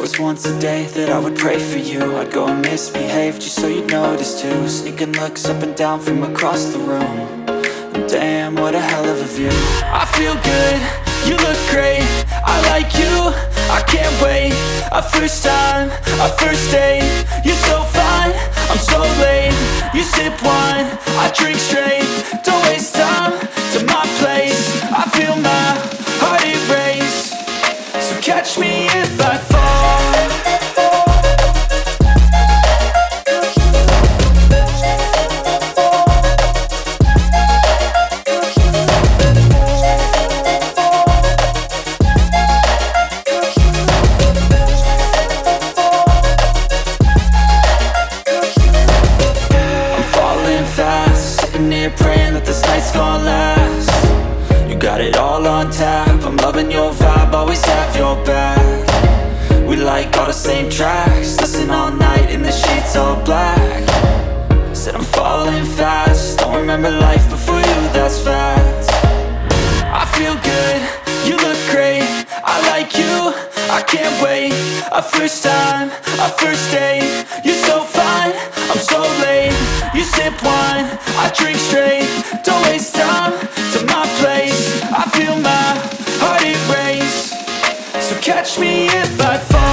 was once a day that I would pray for you. I'd go and misbehave just so you'd notice too. Sneaking looks up and down from across the room. And damn, what a hell of a view. I feel good, you look great, I like you, I can't wait. A first time, a first date, you're so fine, I'm so late. You sip wine, I drink straight. Don't waste time to my place. I feel my heart erase. So catch me if I fall. Praying that this night's gonna last. You got it all on tap, I'm loving your vibe, always have your back. We like all the same tracks, listen all night in the sheets all black. Said I'm falling fast, don't remember life before you, that's fact. I feel good, you look great, I like you, I can't wait. A first time, a first date, you're so fine, I'm so late. You sip wine, I drink straight. Don't waste time to my place. I feel my heart erase. So catch me if I fall.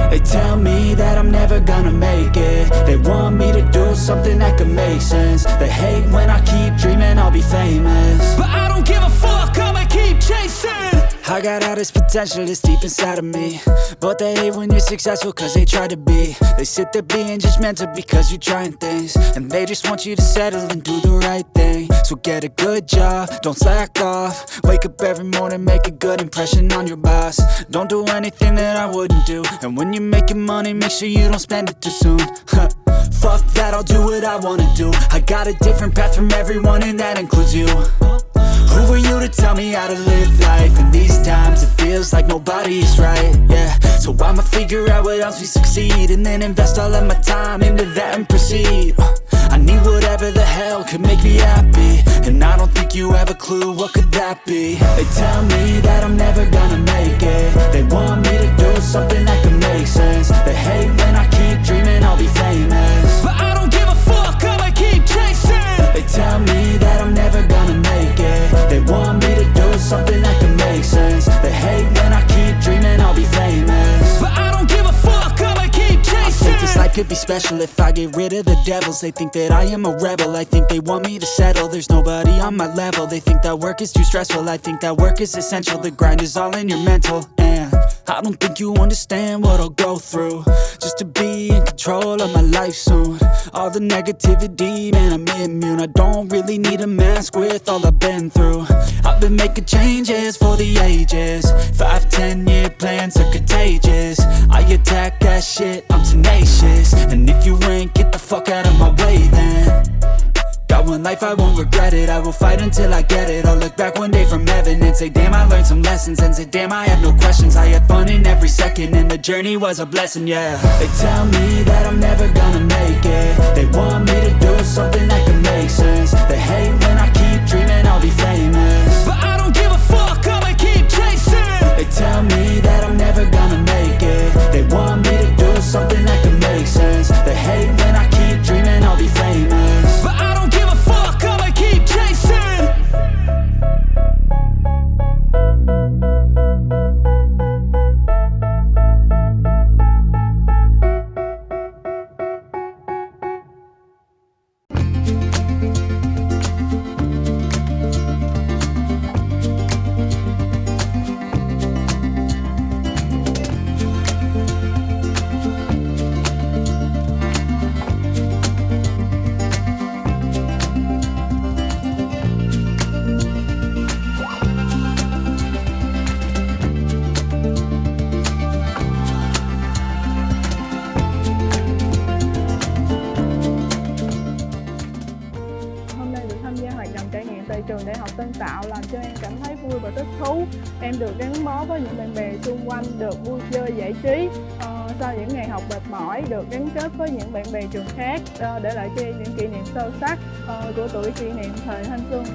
They tell me that I'm never gonna make it. They want me to do something that could make sense. They hate when I keep dreaming I'll be famous, but I don't give a fuck, I'ma keep chasing. I got all this potential that's deep inside of me, but they hate when you're successful cause they try to be. They sit there being judgmental because you're trying things, and they just want you to settle and do the right thing. So get a good job, don't slack off. Wake up every morning, make a good impression on your boss. Don't do anything that I wouldn't do, and when you're making money, make sure you don't spend it too soon. Fuck that, I'll do what I wanna do. I got a different path from everyone and that includes you. Who are you to tell me how to live life? In these times it feels like nobody's right, yeah. So I'ma figure out what else we succeed, and then invest all of my time into that and proceed. I need whatever the hell could make me happy, and I don't think you have a clue what could that be. They tell me that I'm never gonna make it. They want me to do something that could make sense. They hate when I keep dreaming I'll be famous, but I don't give a fuck, I'ma keep chasing. They tell me that I'm never gonna make it. They want me to do something that can make sense. They hate when I keep dreaming I'll be famous, but I don't give a fuck, I'ma keep chasing. I think this life could be special if I get rid of the devils. They think that I am a rebel, I think they want me to settle. There's nobody on my level, they think that work is too stressful. I think that work is essential, the grind is all in your mental. And I don't think you understand what I'll go through just to be in control of my life soon. All the negativity, man, I'm immune. I don't really need a mask with all I've been through. I've been making changes for the ages. 5-10 year plans are contagious. I attack that shit, I'm tenacious. And if you ain't, get the fuck out of my way then. Got one life, I won't regret it. I will fight until I get it. I'll look back one day from heaven and say, damn, I learned some lessons. And say, damn, I have no questions. I had fun in every second, and the journey was a blessing, yeah. They tell me that I'm never gonna make it. They want me to do something that can make sense. They hate when I keep dreaming I'll be famous, but I don't give a fuck, I'ma keep chasing. They tell me that I'm never gonna make it. They want me to do something that can make sense. They hate when I keep dreaming I'll be famous, but I don't give a fuck, I'ma keep chasing. tham gia hoạt động trải nghiệm tại trường Đại học Tân Tạo làm cho em cảm thấy vui và thích thú. Em được gắn bó với những bạn bè xung quanh, được vui chơi giải trí. Sau những ngày học mệt mỏi, được gắn kết với những bạn bè trường khác, để lại cho em những kỷ niệm sâu sắc của tuổi kỷ niệm thời thanh xuân.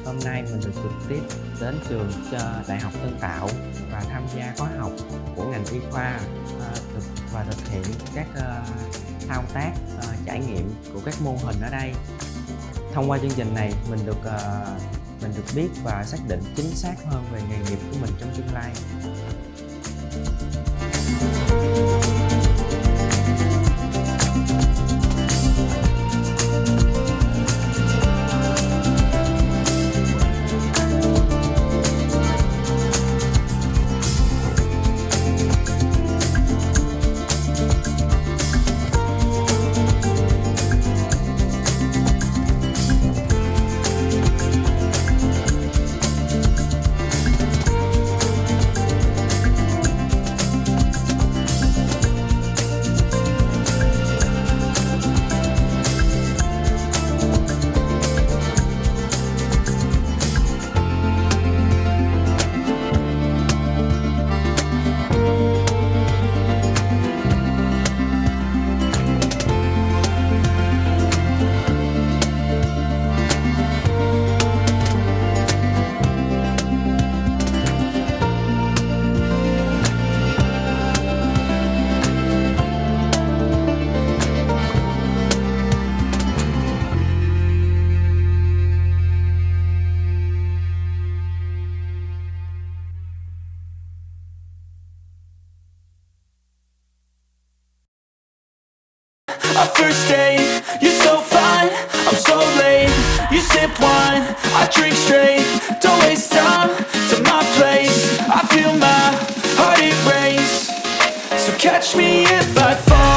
Hôm nay mình được trực tiếp đến trường Đại học Tân Tạo và tham gia khóa học của ngành y khoa và thực hiện các thao tác trải nghiệm của các mô hình ở đây. Thông qua chương trình này mình được biết và xác định chính xác hơn về nghề nghiệp của mình trong tương lai. Our first date, you're so fine, I'm so late. You sip wine, I drink straight. Don't waste time to my place. I feel my heart erase. So catch me if I fall.